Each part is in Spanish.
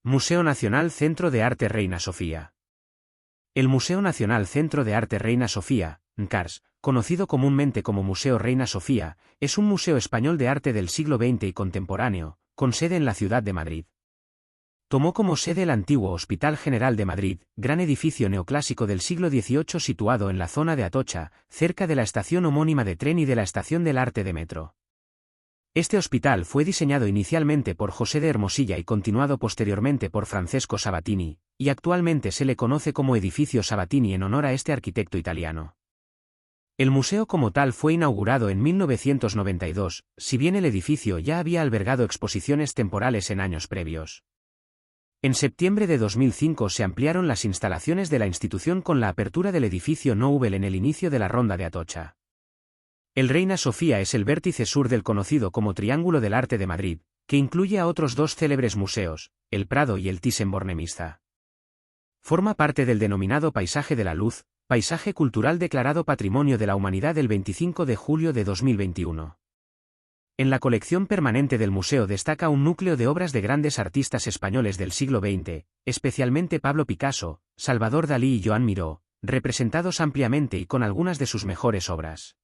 Museo Nacional Centro de Arte Reina Sofía. El Museo Nacional Centro de Arte Reina Sofía, NCARS, conocido comúnmente como Museo Reina Sofía, es un museo español de arte del siglo XX y contemporáneo, con sede en la ciudad de Madrid. Tomó como sede el antiguo Hospital General de Madrid, gran edificio neoclásico del siglo XVIII situado en la zona de Atocha, cerca de la estación homónima de tren y de la estación del Arte de Metro. Este hospital fue diseñado inicialmente por José de Hermosilla y continuado posteriormente por Francesco Sabatini, y actualmente se le conoce como Edificio Sabatini en honor a este arquitecto italiano. El museo como tal fue inaugurado en 1992, si bien el edificio ya había albergado exposiciones temporales en años previos. En septiembre de 2005 se ampliaron las instalaciones de la institución con la apertura del edificio Nobel en el inicio de la Ronda de Atocha. El Reina Sofía es el vértice sur del conocido como Triángulo del Arte de Madrid, que incluye a otros dos célebres museos, el Prado y el Thyssen-Bornemisza. Forma parte del denominado Paisaje de la Luz, paisaje cultural declarado Patrimonio de la Humanidad el 25 de julio de 2021. En la colección permanente del museo destaca un núcleo de obras de grandes artistas españoles del siglo XX, especialmente Pablo Picasso, Salvador Dalí y Joan Miró, representados ampliamente y con algunas de sus mejores obras.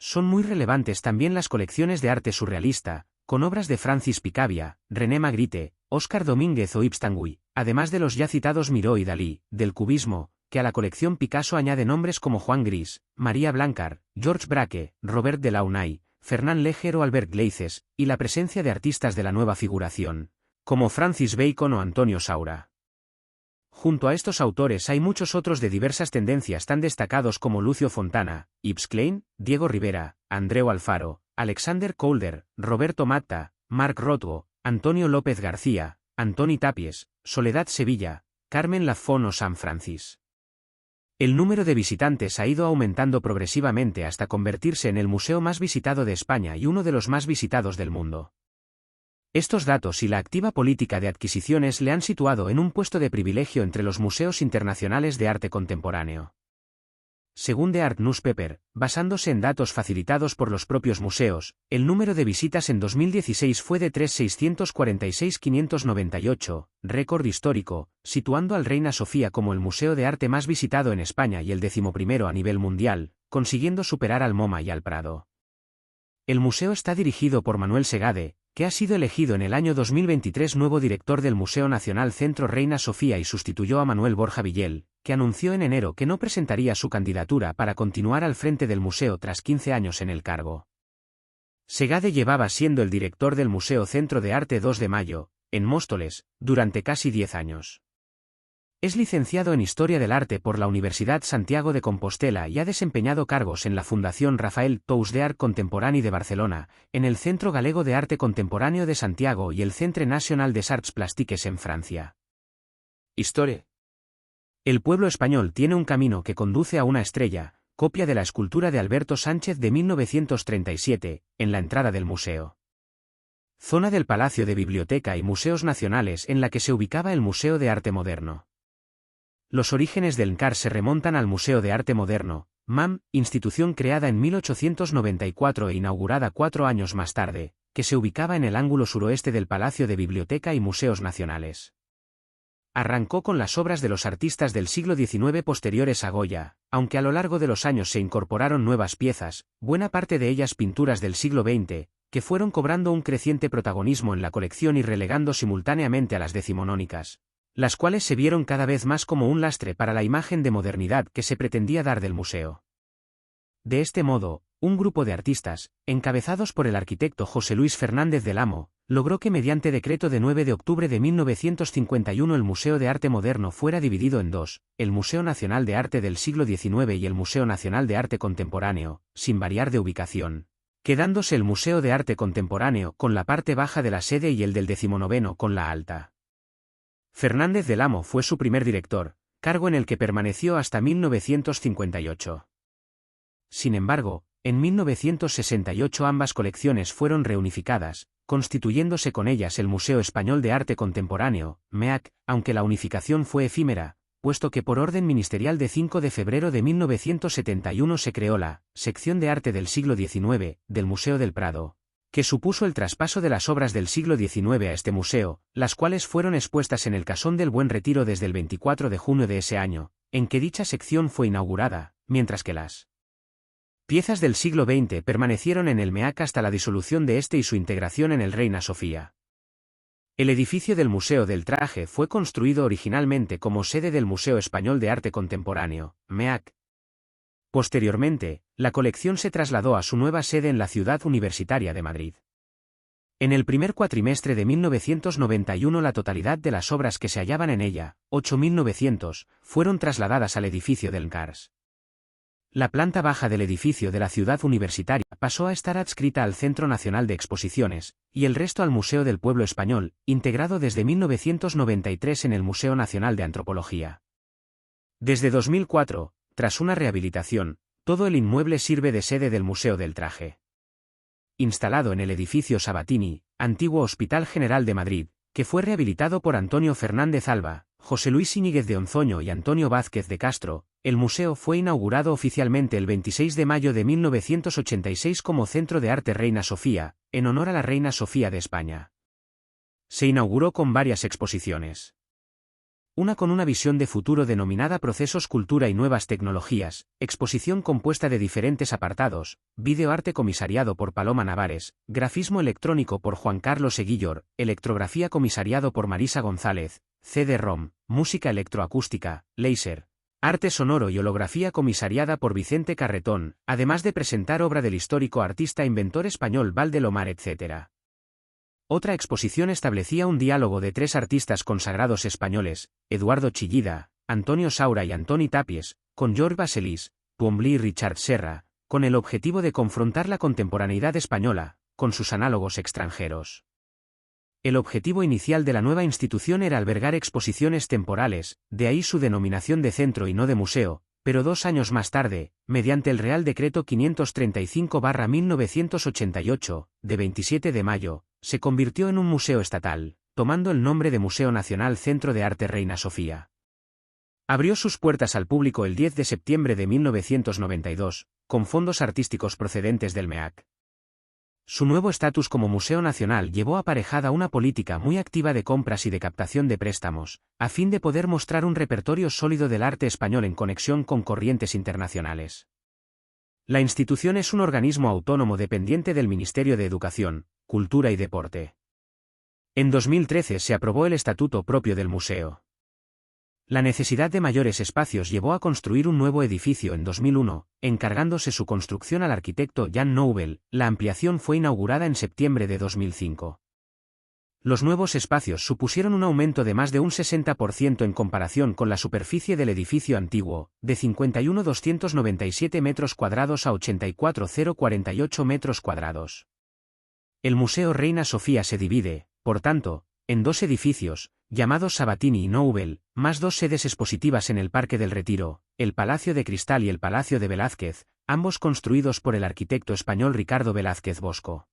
Son muy relevantes también las colecciones de arte surrealista, con obras de Francis Picabia, René Magritte, Óscar Domínguez o Yves Tanguy, además de los ya citados Miró y Dalí, del cubismo, que a la colección Picasso añade nombres como Juan Gris, María Blancar, George Braque, Robert Delaunay, Fernán Léger o Albert Gleizes, y la presencia de artistas de la nueva figuración, como Francis Bacon o Antonio Saura. Junto a estos autores hay muchos otros de diversas tendencias tan destacados como Lucio Fontana, Yves Klein, Diego Rivera, Andreu Alfaro, Alexander Calder, Roberto Matta, Marc Rothko, Antonio López García, Antoni Tapies, Soledad Sevilla, Carmen Lafón o Sam Francis. El número de visitantes ha ido aumentando progresivamente hasta convertirse en el museo más visitado de España y uno de los más visitados del mundo. Estos datos y la activa política de adquisiciones le han situado en un puesto de privilegio entre los museos internacionales de arte contemporáneo. Según The Art Newspaper, basándose en datos facilitados por los propios museos, el número de visitas en 2016 fue de 3.646.598, récord histórico, situando al Reina Sofía como el museo de arte más visitado en España y el 11º a nivel mundial, consiguiendo superar al MoMA y al Prado. El museo está dirigido por Manuel Segade, que ha sido elegido en el año 2023 nuevo director del Museo Nacional Centro Reina Sofía y sustituyó a Manuel Borja Villel, que anunció en enero que no presentaría su candidatura para continuar al frente del museo tras 15 años en el cargo. Segade llevaba siendo el director del Museo Centro de Arte 2 de Mayo, en Móstoles, durante casi 10 años. Es licenciado en Historia del Arte por la Universidad Santiago de Compostela y ha desempeñado cargos en la Fundación Rafael Tous d'Art Contemporani de Barcelona, en el Centro Galego de Arte Contemporáneo de Santiago y el Centre National des Arts Plastiques en Francia. Historia. El pueblo español tiene un camino que conduce a una estrella, copia de la escultura de Alberto Sánchez de 1937, en la entrada del museo. Zona del Palacio de Biblioteca y Museos Nacionales en la que se ubicaba el Museo de Arte Moderno. Los orígenes del NCARS se remontan al Museo de Arte Moderno, MAM, institución creada en 1894 e inaugurada 4 años más tarde, que se ubicaba en el ángulo suroeste del Palacio de Biblioteca y Museos Nacionales. Arrancó con las obras de los artistas del siglo XIX posteriores a Goya, aunque a lo largo de los años se incorporaron nuevas piezas, buena parte de ellas pinturas del siglo XX, que fueron cobrando un creciente protagonismo en la colección y relegando simultáneamente a las decimonónicas, las cuales se vieron cada vez más como un lastre para la imagen de modernidad que se pretendía dar del museo. De este modo, un grupo de artistas, encabezados por el arquitecto José Luis Fernández del Amo, logró que mediante decreto de 9 de octubre de 1951 el Museo de Arte Moderno fuera dividido en dos, el Museo Nacional de Arte del siglo XIX y el Museo Nacional de Arte Contemporáneo, sin variar de ubicación, quedándose el Museo de Arte Contemporáneo con la parte baja de la sede y el del 19º con la alta. Fernández del Amo fue su primer director, cargo en el que permaneció hasta 1958. Sin embargo, en 1968 ambas colecciones fueron reunificadas, constituyéndose con ellas el Museo Español de Arte Contemporáneo, MEAC, aunque la unificación fue efímera, puesto que por orden ministerial de 5 de febrero de 1971 se creó la Sección de Arte del siglo XIX, del Museo del Prado, que supuso el traspaso de las obras del siglo XIX a este museo, las cuales fueron expuestas en el Casón del Buen Retiro desde el 24 de junio de ese año, en que dicha sección fue inaugurada, mientras que las piezas del siglo XX permanecieron en el MEAC hasta la disolución de este y su integración en el Reina Sofía. El edificio del Museo del Traje fue construido originalmente como sede del Museo Español de Arte Contemporáneo, MEAC. Posteriormente, la colección se trasladó a su nueva sede en la Ciudad Universitaria de Madrid. En el primer cuatrimestre de 1991 la totalidad de las obras que se hallaban en ella, 8.900, fueron trasladadas al edificio del CARS. La planta baja del edificio de la Ciudad Universitaria pasó a estar adscrita al Centro Nacional de Exposiciones, y el resto al Museo del Pueblo Español, integrado desde 1993 en el Museo Nacional de Antropología. Desde 2004, tras una rehabilitación, todo el inmueble sirve de sede del Museo del Traje. Instalado en el edificio Sabatini, antiguo Hospital General de Madrid, que fue rehabilitado por Antonio Fernández Alba, José Luis Íñiguez de Onzoño y Antonio Vázquez de Castro, el museo fue inaugurado oficialmente el 26 de mayo de 1986 como Centro de Arte Reina Sofía, en honor a la Reina Sofía de España. Se inauguró con varias exposiciones. Una con una visión de futuro denominada Procesos Cultura y Nuevas Tecnologías, exposición compuesta de diferentes apartados, videoarte comisariado por Paloma Navares, grafismo electrónico por Juan Carlos Eguillor, electrografía comisariado por Marisa González, CD-ROM, música electroacústica, láser, arte sonoro y holografía comisariada por Vicente Carretón, además de presentar obra del histórico artista inventor español Valdelomar etc. Otra exposición establecía un diálogo de tres artistas consagrados españoles, Eduardo Chillida, Antonio Saura y Antoni Tapies, con George Baselis, Twombly y Richard Serra, con el objetivo de confrontar la contemporaneidad española, con sus análogos extranjeros. El objetivo inicial de la nueva institución era albergar exposiciones temporales, de ahí su denominación de centro y no de museo, pero 2 años más tarde, mediante el Real Decreto 535/1988, de 27 de mayo, se convirtió en un museo estatal, tomando el nombre de Museo Nacional Centro de Arte Reina Sofía. Abrió sus puertas al público el 10 de septiembre de 1992, con fondos artísticos procedentes del MEAC. Su nuevo estatus como Museo Nacional llevó aparejada una política muy activa de compras y de captación de préstamos, a fin de poder mostrar un repertorio sólido del arte español en conexión con corrientes internacionales. La institución es un organismo autónomo dependiente del Ministerio de Educación, Cultura y Deporte. En 2013 se aprobó el estatuto propio del museo. La necesidad de mayores espacios llevó a construir un nuevo edificio en 2001, encargándose su construcción al arquitecto Jan Nobel. La ampliación fue inaugurada en septiembre de 2005. Los nuevos espacios supusieron un aumento de más de un 60% en comparación con la superficie del edificio antiguo, de 51.297 metros cuadrados a 84.048 metros cuadrados. El Museo Reina Sofía se divide, por tanto, en 2 edificios, llamados Sabatini y Nobel, más 2 sedes expositivas en el Parque del Retiro, el Palacio de Cristal y el Palacio de Velázquez, ambos construidos por el arquitecto español Ricardo Velázquez Bosco.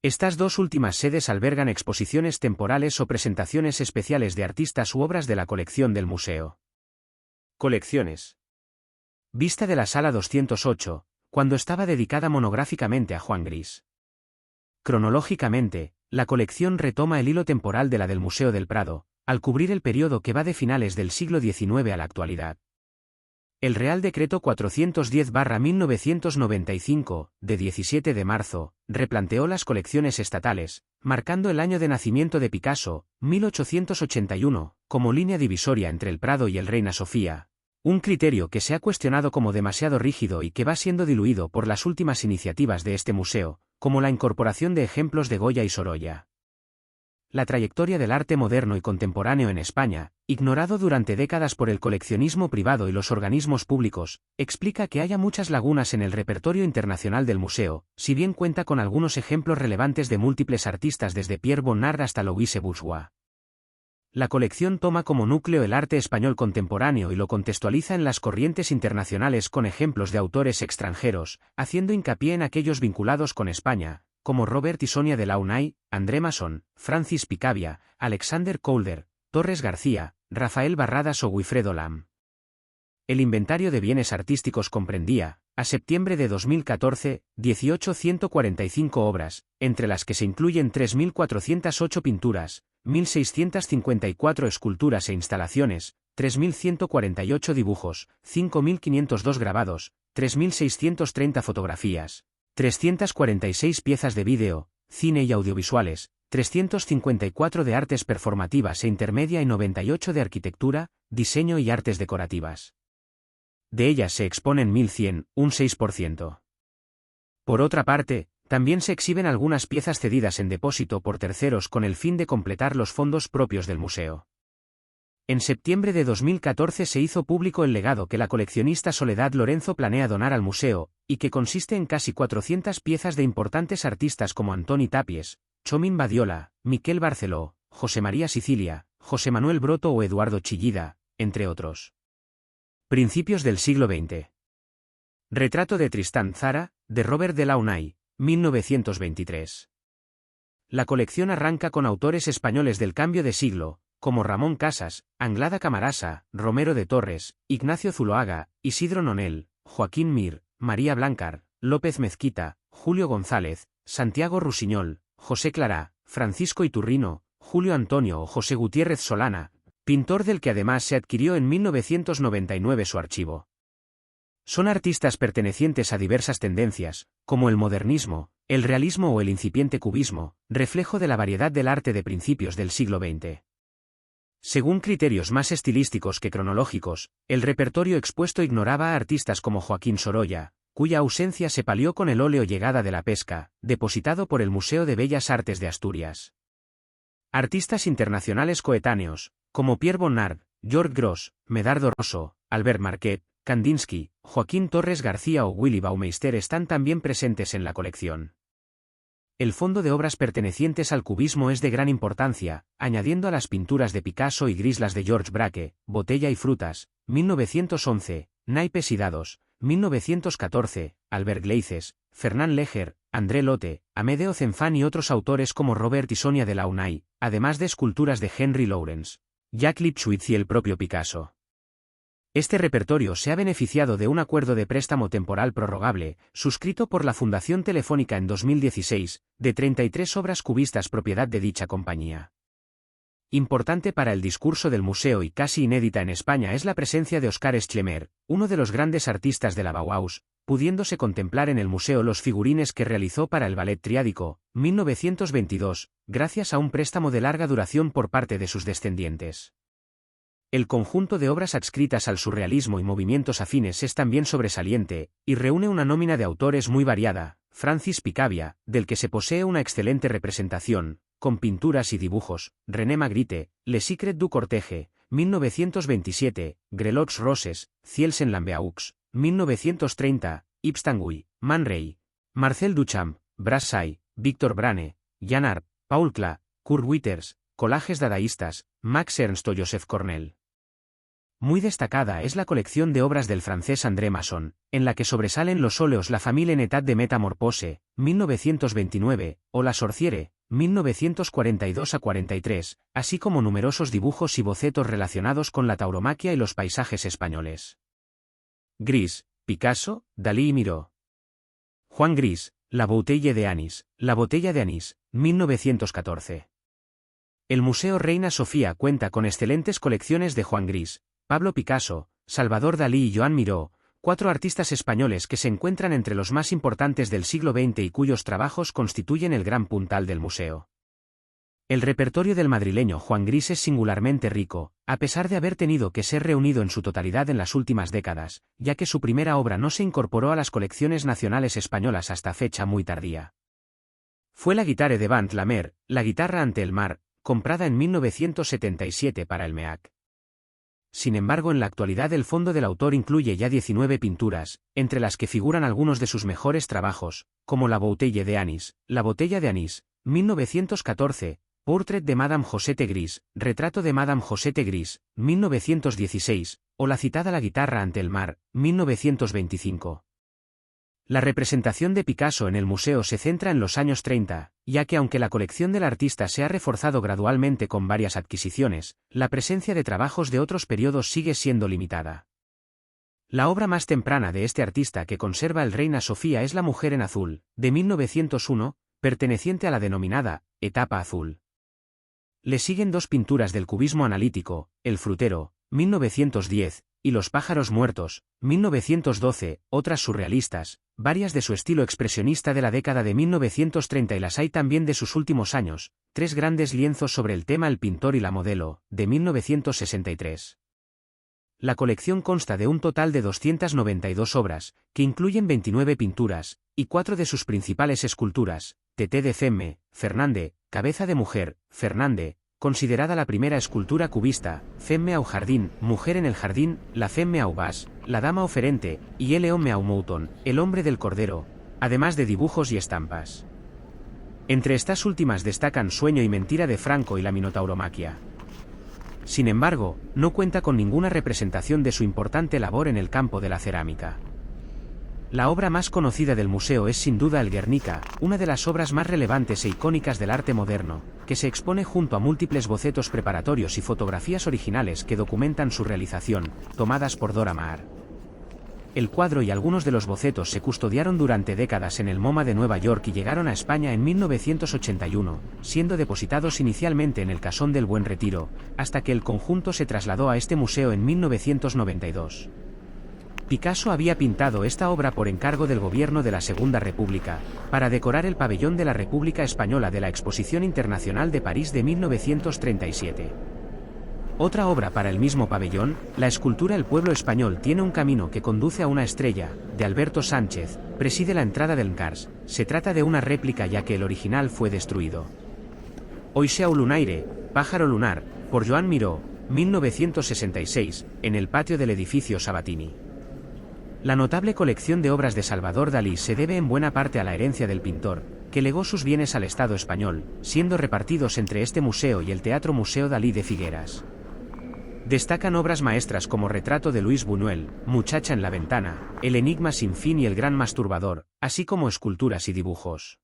Estas 2 últimas sedes albergan exposiciones temporales o presentaciones especiales de artistas u obras de la colección del museo. Colecciones. Vista de la Sala 208, cuando estaba dedicada monográficamente a Juan Gris. Cronológicamente, la colección retoma el hilo temporal de la del Museo del Prado, al cubrir el periodo que va de finales del siglo XIX a la actualidad. El Real Decreto 410/1995, de 17 de marzo, replanteó las colecciones estatales, marcando el año de nacimiento de Picasso, 1881, como línea divisoria entre el Prado y el Reina Sofía, un criterio que se ha cuestionado como demasiado rígido y que va siendo diluido por las últimas iniciativas de este museo, como la incorporación de ejemplos de Goya y Sorolla. La trayectoria del arte moderno y contemporáneo en España, ignorado durante décadas por el coleccionismo privado y los organismos públicos, explica que haya muchas lagunas en el repertorio internacional del museo, si bien cuenta con algunos ejemplos relevantes de múltiples artistas desde Pierre Bonnard hasta Louise Bourgeois. La colección toma como núcleo el arte español contemporáneo y lo contextualiza en las corrientes internacionales con ejemplos de autores extranjeros, haciendo hincapié en aquellos vinculados con España, como Robert y Sonia Delaunay, André Masson, Francis Picabia, Alexander Calder, Torres García, Rafael Barradas o Wilfredo Lam. El inventario de bienes artísticos comprendía, a septiembre de 2014, 18,145 obras, entre las que se incluyen 3.408 pinturas, 1.654 esculturas e instalaciones, 3.148 dibujos, 5.502 grabados, 3.630 fotografías, 346 piezas de vídeo, cine y audiovisuales, 354 de artes performativas e intermedia y 98 de arquitectura, diseño y artes decorativas. De ellas se exponen 1.100, un 6%. Por otra parte, también se exhiben algunas piezas cedidas en depósito por terceros con el fin de completar los fondos propios del museo. En septiembre de 2014 se hizo público el legado que la coleccionista Soledad Lorenzo planea donar al museo, y que consiste en casi 400 piezas de importantes artistas como Antoni Tàpies, Chomín Badiola, Miquel Barceló, José María Sicilia, José Manuel Broto o Eduardo Chillida, entre otros. Principios del siglo XX. Retrato de Tristán Tzara, de Robert Delaunay, 1923. La colección arranca con autores españoles del cambio de siglo, como Ramón Casas, Anglada Camarasa, Romero de Torres, Ignacio Zuloaga, Isidro Nonel, Joaquín Mir, María Blancar, López Mezquita, Julio González, Santiago Rusiñol, José Clará, Francisco Iturrino, Julio Antonio o José Gutiérrez Solana, pintor del que además se adquirió en 1999 su archivo. Son artistas pertenecientes a diversas tendencias, como el modernismo, el realismo o el incipiente cubismo, reflejo de la variedad del arte de principios del siglo XX. Según criterios más estilísticos que cronológicos, el repertorio expuesto ignoraba a artistas como Joaquín Sorolla, cuya ausencia se palió con el óleo Llegada de la Pesca, depositado por el Museo de Bellas Artes de Asturias. Artistas internacionales coetáneos, como Pierre Bonnard, George Grosz, Medardo Rosso, Albert Marquet, Kandinsky, Joaquín Torres García o Willy Baumeister están también presentes en la colección. El fondo de obras pertenecientes al cubismo es de gran importancia, añadiendo a las pinturas de Picasso y Gris las de George Braque, Botella y Frutas, 1911, Naipes y Dados, 1914, Albert Gleizes, Fernán Léger, André Lotte, Amedeo Cenfán y otros autores como Robert y Sonia Delaunay, además de esculturas de Henry Lawrence, Jack Lipschitz y el propio Picasso. Este repertorio se ha beneficiado de un acuerdo de préstamo temporal prorrogable, suscrito por la Fundación Telefónica en 2016, de 33 obras cubistas propiedad de dicha compañía. Importante para el discurso del museo y casi inédita en España es la presencia de Oscar Schlemmer, uno de los grandes artistas de la Bauhaus, pudiéndose contemplar en el museo los figurines que realizó para el Ballet Triádico, 1922, gracias a un préstamo de larga duración por parte de sus descendientes. El conjunto de obras adscritas al surrealismo y movimientos afines es también sobresaliente, y reúne una nómina de autores muy variada. Francis Picabia, del que se posee una excelente representación, con pinturas y dibujos, René Magritte, Le Secret du Cortege, 1927, Grelots Roses, Ciels en Lambeaux, 1930, Yves Tanguy, Man Ray, Marcel Duchamp, Brassai, Víctor Brane, Jan Arp, Paul Klee, Kurt Withers, collages dadaístas, Max Ernst o Joseph Cornell. Muy destacada es la colección de obras del francés André Masson, en la que sobresalen los óleos La Famille en état de métamorphose, 1929, o La Sorcière, 1942-43, así como numerosos dibujos y bocetos relacionados con la tauromaquia y los paisajes españoles. Gris, Picasso, Dalí y Miró. Juan Gris, La Bouteille de Anís, La Botella de Anís, 1914. El Museo Reina Sofía cuenta con excelentes colecciones de Juan Gris, Pablo Picasso, Salvador Dalí y Joan Miró, 4 artistas españoles que se encuentran entre los más importantes del siglo XX y cuyos trabajos constituyen el gran puntal del museo. El repertorio del madrileño Juan Gris es singularmente rico, a pesar de haber tenido que ser reunido en su totalidad en las últimas décadas, ya que su primera obra no se incorporó a las colecciones nacionales españolas hasta fecha muy tardía. Fue la Guitare devant la mer, la guitarra ante el mar, comprada en 1977 para el MEAC. Sin embargo, en la actualidad el fondo del autor incluye ya 19 pinturas, entre las que figuran algunos de sus mejores trabajos, como La Bouteille de Anís, La Botella de Anís, 1914, Portrait de Madame Josette Gris, Retrato de Madame Josette Gris, 1916, o la citada La guitarra ante el mar, 1925. La representación de Picasso en el museo se centra en los años 30, ya que aunque la colección del artista se ha reforzado gradualmente con varias adquisiciones, la presencia de trabajos de otros periodos sigue siendo limitada. La obra más temprana de este artista que conserva el Reina Sofía es La mujer en azul, de 1901, perteneciente a la denominada etapa azul. Le siguen dos pinturas del cubismo analítico, El frutero, 1910, y Los pájaros muertos, 1912, otras surrealistas, varias de su estilo expresionista de la década de 1930 y las hay también de sus últimos años, tres grandes lienzos sobre el tema El pintor y la modelo, de 1963. La colección consta de un total de 292 obras, que incluyen 29 pinturas, y 4 de sus principales esculturas, Tété de Femme, Fernande, Cabeza de mujer, Fernande, considerada la primera escultura cubista, Femme au jardín, Mujer en el jardín, La Femme au bas, La dama oferente, y El homme au mouton, El hombre del cordero, además de dibujos y estampas. Entre estas últimas destacan Sueño y mentira de Franco y la Minotauromaquia. Sin embargo, no cuenta con ninguna representación de su importante labor en el campo de la cerámica. La obra más conocida del museo es sin duda el Guernica, una de las obras más relevantes e icónicas del arte moderno, que se expone junto a múltiples bocetos preparatorios y fotografías originales que documentan su realización, tomadas por Dora Maar. El cuadro y algunos de los bocetos se custodiaron durante décadas en el MoMA de Nueva York y llegaron a España en 1981, siendo depositados inicialmente en el Casón del Buen Retiro, hasta que el conjunto se trasladó a este museo en 1992. Picasso había pintado esta obra por encargo del gobierno de la Segunda República, para decorar el pabellón de la República Española de la Exposición Internacional de París de 1937. Otra obra para el mismo pabellón, la escultura El pueblo español tiene un camino que conduce a una estrella, de Alberto Sánchez, preside la entrada del Cars. Se trata de una réplica ya que el original fue destruido. Oixe au lunaire, Pájaro lunar, por Joan Miró, 1966, en el patio del edificio Sabatini. La notable colección de obras de Salvador Dalí se debe en buena parte a la herencia del pintor, que legó sus bienes al Estado español, siendo repartidos entre este museo y el Teatro Museo Dalí de Figueras. Destacan obras maestras como Retrato de Luis Buñuel, Muchacha en la ventana, El enigma sin fin y El gran masturbador, así como esculturas y dibujos.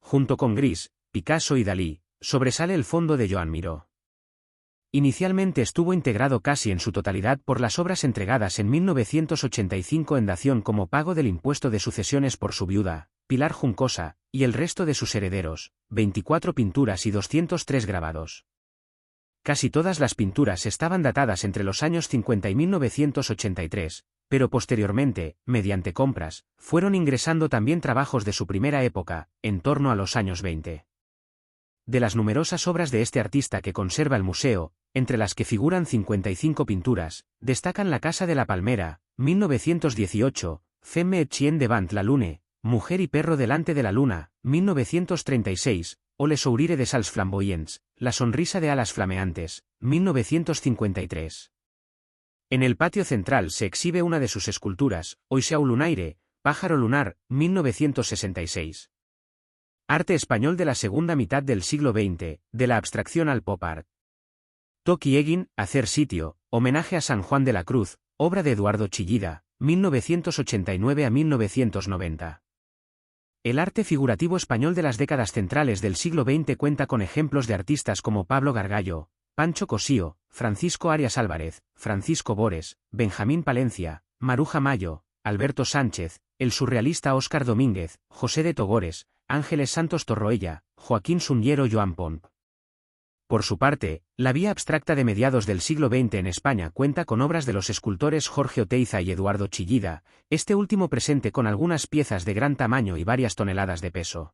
Junto con Gris, Picasso y Dalí, sobresale el fondo de Joan Miró. Inicialmente estuvo integrado casi en su totalidad por las obras entregadas en 1985 en dación como pago del impuesto de sucesiones por su viuda, Pilar Juncosa, y el resto de sus herederos, 24 pinturas y 203 grabados. Casi todas las pinturas estaban datadas entre los años 50 y 1983, pero posteriormente, mediante compras, fueron ingresando también trabajos de su primera época, en torno a los años 20. De las numerosas obras de este artista que conserva el museo, entre las que figuran 55 pinturas, destacan La casa de la palmera, 1918, Femme et chien devant la lune, Mujer y perro delante de la luna, 1936, o Le sourire des als flamboyants, La sonrisa de alas flameantes, 1953. En el patio central se exhibe una de sus esculturas, Oixe au lunaire, Pájaro lunar, 1966. Arte español de la segunda mitad del siglo XX, de la abstracción al pop art. Toki Egin, Hacer sitio, homenaje a San Juan de la Cruz, obra de Eduardo Chillida, 1989 a 1990. El arte figurativo español de las décadas centrales del siglo XX cuenta con ejemplos de artistas como Pablo Gargallo, Pancho Cosío, Francisco Arias Álvarez, Francisco Bores, Benjamín Palencia, Maruja Mayo, Alberto Sánchez, el surrealista Óscar Domínguez, José de Togores, Ángeles Santos Torroella, Joaquín Suñero y Joan Pomp. Por su parte, la vía abstracta de mediados del siglo XX en España cuenta con obras de los escultores Jorge Oteiza y Eduardo Chillida, este último presente con algunas piezas de gran tamaño y varias toneladas de peso.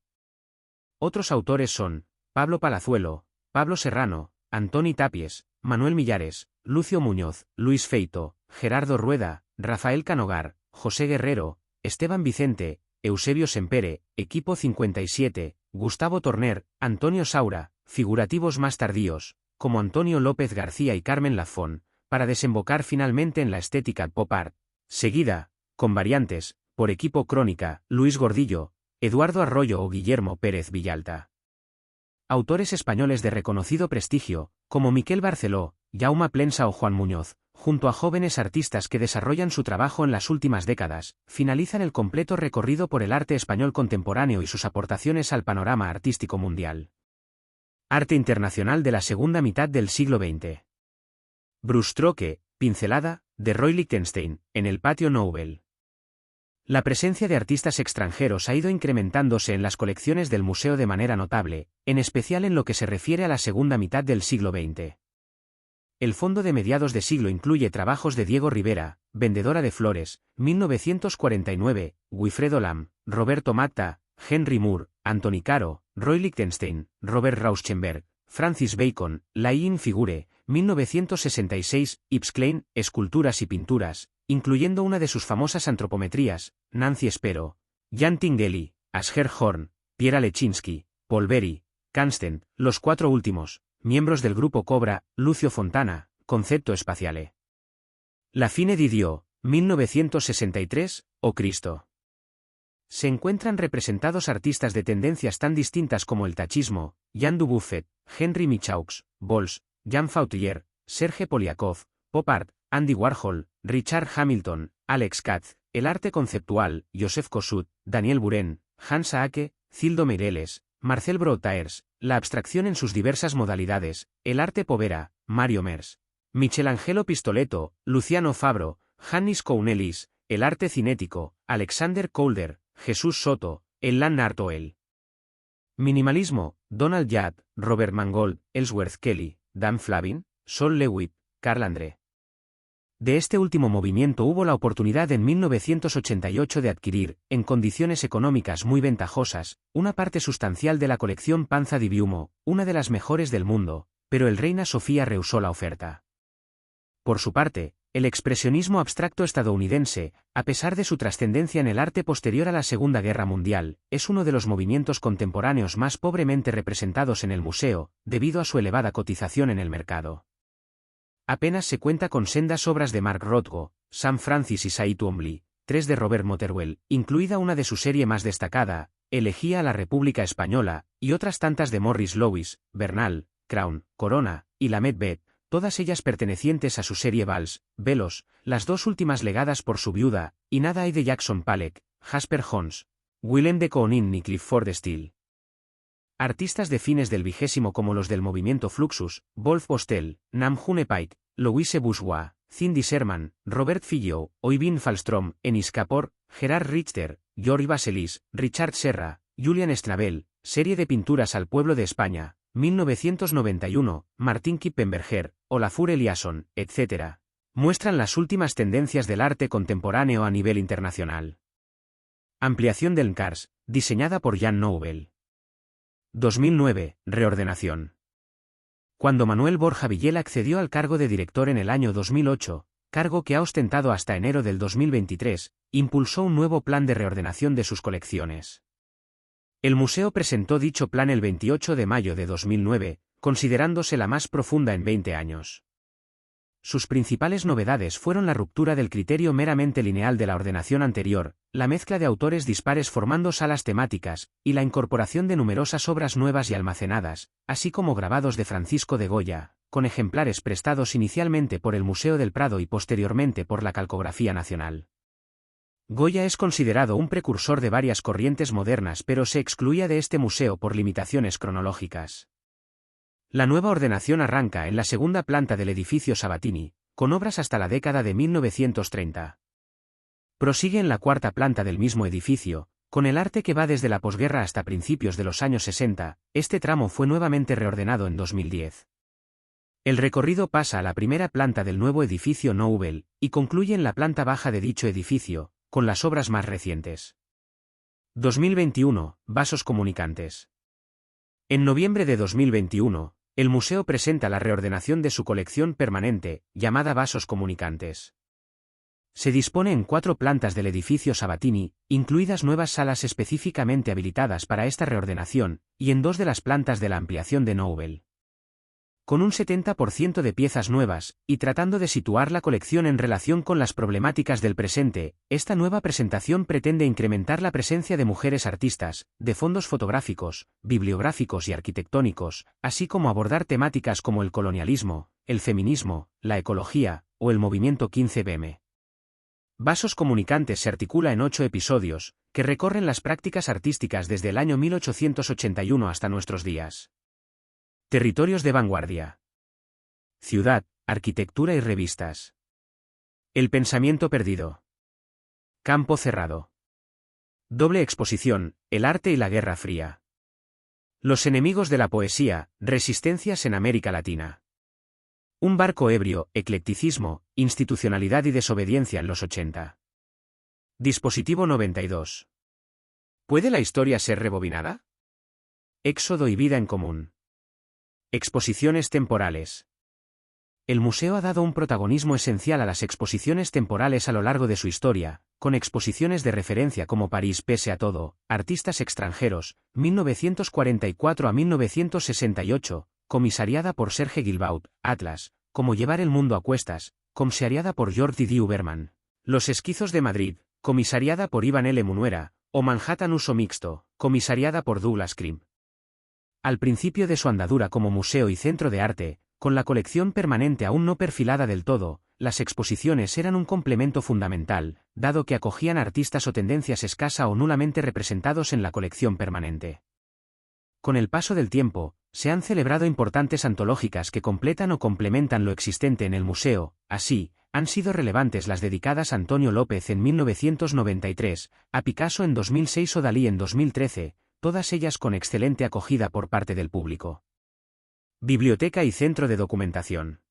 Otros autores son Pablo Palazuelo, Pablo Serrano, Antoni Tapies, Manuel Millares, Lucio Muñoz, Luis Feito, Gerardo Rueda, Rafael Canogar, José Guerrero, Esteban Vicente, Eusebio Sempere, Equipo 57, Gustavo Torner, Antonio Saura, figurativos más tardíos, como Antonio López García y Carmen Lafón, para desembocar finalmente en la estética pop art, seguida, con variantes, por Equipo Crónica, Luis Gordillo, Eduardo Arroyo o Guillermo Pérez Villalta. Autores españoles de reconocido prestigio, como Miquel Barceló, Jaume Plensa o Juan Muñoz, junto a jóvenes artistas que desarrollan su trabajo en las últimas décadas, finalizan el completo recorrido por el arte español contemporáneo y sus aportaciones al panorama artístico mundial. Arte internacional de la segunda mitad del siglo XX. Bruce Stroke, pincelada, de Roy Lichtenstein, en el Patio Nouvel. La presencia de artistas extranjeros ha ido incrementándose en las colecciones del museo de manera notable, en especial en lo que se refiere a la segunda mitad del siglo XX. El fondo de mediados de siglo incluye trabajos de Diego Rivera, Vendedora de Flores, 1949, Wilfredo Lam, Roberto Matta, Henry Moore, Anthony Caro, Roy Lichtenstein, Robert Rauschenberg, Francis Bacon, Laín Figure, 1966, Yves Klein, Esculturas y Pinturas, incluyendo una de sus famosas antropometrías, Nancy Spero, Jan Tinguely, Asger Horn, Piera Lechinsky, Paul Berry, Kansten, los cuatro últimos, miembros del grupo Cobra, Lucio Fontana, Concepto Espaciale. La Fine di Dio, 1963, o Cristo. Se encuentran representados artistas de tendencias tan distintas como el tachismo, Jan Dubuffet, Henry Michaux, Bols, Jan Fauthier, Serge Poliakov, Pop Art, Andy Warhol, Richard Hamilton, Alex Katz, el arte conceptual, Joseph Kosuth, Daniel Buren, Hans Haake, Cildo Meireles, Marcel Brotaers, la abstracción en sus diversas modalidades, el arte povera, Mario Mers, Michelangelo Pistoletto, Luciano Fabro, Hannis Kounelis, el arte cinético, Alexander Calder, Jesús Soto, el land art o el minimalismo, Donald Judd, Robert Mangold, Ellsworth Kelly, Dan Flavin, Sol Lewitt, Carl André. De este último movimiento hubo la oportunidad en 1988 de adquirir, en condiciones económicas muy ventajosas, una parte sustancial de la colección Panza di Piumo, una de las mejores del mundo, pero el Reina Sofía rehusó la oferta. Por su parte, el expresionismo abstracto estadounidense, a pesar de su trascendencia en el arte posterior a la Segunda Guerra Mundial, es uno de los movimientos contemporáneos más pobremente representados en el museo, debido a su elevada cotización en el mercado. Apenas se cuenta con sendas obras de Mark Rothko, Sam Francis y Cy Twombly, 3 de Robert Motherwell, incluida una de su serie más destacada, Elegía a la República Española, y otras tantas de Morris Louis, Bernal, Crown, Corona, y Lamed Beth, todas ellas pertenecientes a su serie Vals, Velos, las dos últimas legadas por su viuda, y nada hay de Jackson Pollock, Jasper Johns, Willem de Kooning ni Clifford Steele. Artistas de fines del XX como los del movimiento Fluxus, Wolf Postel, Nam June Paik, Louise Bourgeois, Cindy Sherman, Robert Fillo, Oyvind Falstrom, Enis Kapoor, Gerard Richter, Jordi Baselis, Richard Serra, Julian Schnabel, serie de pinturas al pueblo de España, 1991, Martin Kippenberger, Olafur Eliasson, etc., muestran las últimas tendencias del arte contemporáneo a nivel internacional. Ampliación del NCARS, diseñada por Jan Nouvel. 2009, reordenación. Cuando Manuel Borja Villela accedió al cargo de director en el año 2008, cargo que ha ostentado hasta enero del 2023, impulsó un nuevo plan de reordenación de sus colecciones. El museo presentó dicho plan el 28 de mayo de 2009, considerándose la más profunda en 20 años. Sus principales novedades fueron la ruptura del criterio meramente lineal de la ordenación anterior, la mezcla de autores dispares formando salas temáticas, y la incorporación de numerosas obras nuevas y almacenadas, así como grabados de Francisco de Goya, con ejemplares prestados inicialmente por el Museo del Prado y posteriormente por la Calcografía Nacional. Goya es considerado un precursor de varias corrientes modernas, pero se excluía de este museo por limitaciones cronológicas. La nueva ordenación arranca en la segunda planta del edificio Sabatini, con obras hasta la década de 1930. Prosigue en la cuarta planta del mismo edificio, con el arte que va desde la posguerra hasta principios de los años 60, este tramo fue nuevamente reordenado en 2010. El recorrido pasa a la primera planta del nuevo edificio Nouvel, y concluye en la planta baja de dicho edificio, con las obras más recientes. 2021, vasos comunicantes. En noviembre de 2021, el museo presenta la reordenación de su colección permanente, llamada Vasos Comunicantes. Se dispone en 4 plantas del edificio Sabatini, incluidas nuevas salas específicamente habilitadas para esta reordenación, y en 2 de las plantas de la ampliación de Nouvel. Con un 70% de piezas nuevas, y tratando de situar la colección en relación con las problemáticas del presente, esta nueva presentación pretende incrementar la presencia de mujeres artistas, de fondos fotográficos, bibliográficos y arquitectónicos, así como abordar temáticas como el colonialismo, el feminismo, la ecología, o el movimiento 15BM. Vasos Comunicantes se articula en 8 episodios, que recorren las prácticas artísticas desde el año 1881 hasta nuestros días. Territorios de vanguardia. Ciudad, arquitectura y revistas. El pensamiento perdido. Campo cerrado. Doble exposición, el arte y la Guerra Fría. Los enemigos de la poesía, resistencias en América Latina. Un barco ebrio, eclecticismo, institucionalidad y desobediencia en los 80. Dispositivo 92. ¿Puede la historia ser rebobinada? Éxodo y vida en común. Exposiciones temporales. El museo ha dado un protagonismo esencial a las exposiciones temporales a lo largo de su historia, con exposiciones de referencia como París pese a todo, Artistas extranjeros, 1944 a 1968, comisariada por Serge Guilbaut, Atlas, como Llevar el mundo a cuestas, comisariada por Jordi Duberman, Los esquizos de Madrid, comisariada por Iván L. Munuera, o Manhattan uso mixto, comisariada por Douglas Krim. Al principio de su andadura como museo y centro de arte, con la colección permanente aún no perfilada del todo, las exposiciones eran un complemento fundamental, dado que acogían artistas o tendencias escasa o nulamente representados en la colección permanente. Con el paso del tiempo, se han celebrado importantes antológicas que completan o complementan lo existente en el museo, así, han sido relevantes las dedicadas a Antonio López en 1993, a Picasso en 2006 o Dalí en 2013, todas ellas con excelente acogida por parte del público. Biblioteca y centro de documentación.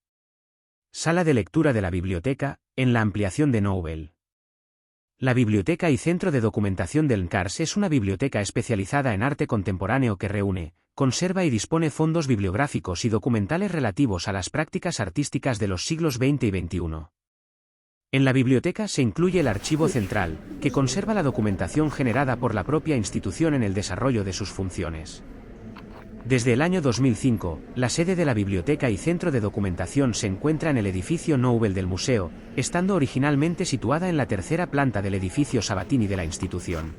Sala de lectura de la biblioteca, en la ampliación de Nobel. La Biblioteca y Centro de Documentación del NCARS es una biblioteca especializada en arte contemporáneo que reúne, conserva y dispone fondos bibliográficos y documentales relativos a las prácticas artísticas de los siglos XX y XXI. En la biblioteca se incluye el archivo central, que conserva la documentación generada por la propia institución en el desarrollo de sus funciones. Desde el año 2005, la sede de la Biblioteca y Centro de Documentación se encuentra en el edificio Nobel del museo, estando originalmente situada en la tercera planta del edificio Sabatini de la institución.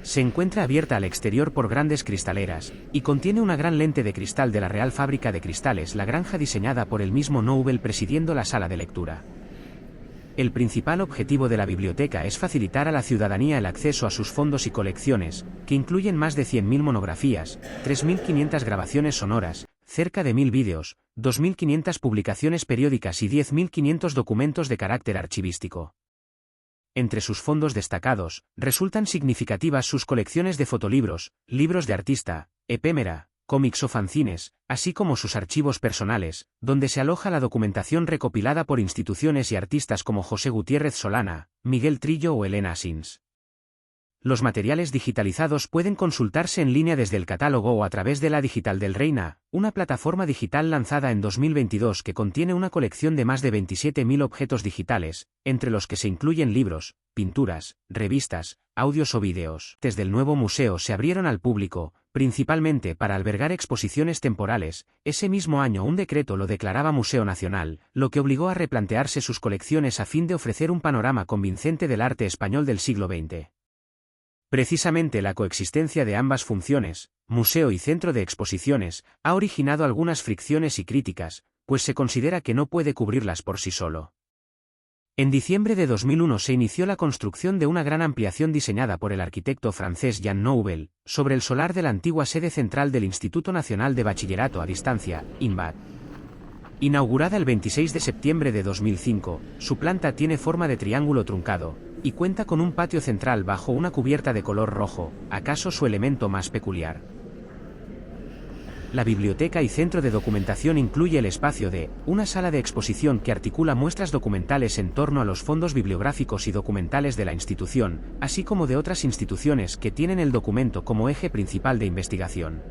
Se encuentra abierta al exterior por grandes cristaleras, y contiene una gran lente de cristal de la Real Fábrica de Cristales La Granja diseñada por el mismo Nobel presidiendo la sala de lectura. El principal objetivo de la biblioteca es facilitar a la ciudadanía el acceso a sus fondos y colecciones, que incluyen más de 100.000 monografías, 3.500 grabaciones sonoras, cerca de 1.000 vídeos, 2.500 publicaciones periódicas y 10.500 documentos de carácter archivístico. Entre sus fondos destacados, resultan significativas sus colecciones de fotolibros, libros de artista, ephémera, cómics o fanzines, así como sus archivos personales, donde se aloja la documentación recopilada por instituciones y artistas como José Gutiérrez Solana, Miguel Trillo o Elena Asins. Los materiales digitalizados pueden consultarse en línea desde el catálogo o a través de La Digital del Reina, una plataforma digital lanzada en 2022 que contiene una colección de más de 27.000 objetos digitales, entre los que se incluyen libros, pinturas, revistas, audios o vídeos. Desde el nuevo museo se abrieron al público, principalmente para albergar exposiciones temporales. Ese mismo año un decreto lo declaraba Museo Nacional, lo que obligó a replantearse sus colecciones a fin de ofrecer un panorama convincente del arte español del siglo XX. Precisamente la coexistencia de ambas funciones, museo y centro de exposiciones, ha originado algunas fricciones y críticas, pues se considera que no puede cubrirlas por sí solo. En diciembre de 2001 se inició la construcción de una gran ampliación diseñada por el arquitecto francés Jean Nouvel, sobre el solar de la antigua sede central del Instituto Nacional de Bachillerato a Distancia, INBAD. Inaugurada el 26 de septiembre de 2005, su planta tiene forma de triángulo truncado, y cuenta con un patio central bajo una cubierta de color rojo, acaso su elemento más peculiar. La biblioteca y centro de documentación incluye el espacio de una sala de exposición que articula muestras documentales en torno a los fondos bibliográficos y documentales de la institución, así como de otras instituciones que tienen el documento como eje principal de investigación.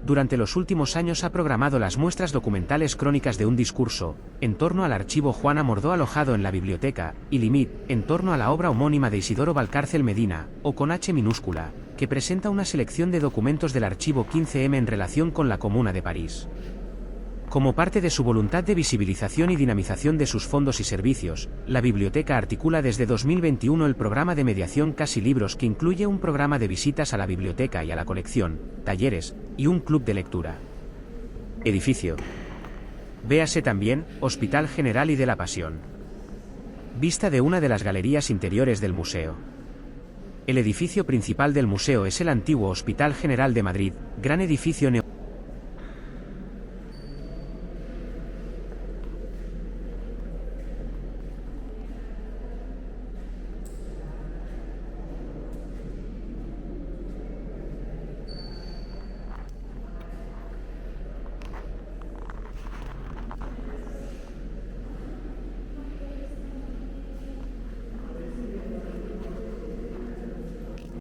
Durante los últimos años ha programado las muestras documentales Crónicas de un discurso, en torno al archivo Juan Amordó alojado en la biblioteca, y Limit, en torno a la obra homónima de Isidoro Valcárcel Medina, o con H minúscula, que presenta una selección de documentos del archivo 15M en relación con la Comuna de París. Como parte de su voluntad de visibilización y dinamización de sus fondos y servicios, la biblioteca articula desde 2021 el programa de mediación Casi Libros, que incluye un programa de visitas a la biblioteca y a la colección, talleres, y un club de lectura. Edificio. Véase también, Hospital General y de la Pasión. Vista de una de las galerías interiores del museo. El edificio principal del museo es el antiguo Hospital General de Madrid, gran edificio neoclásico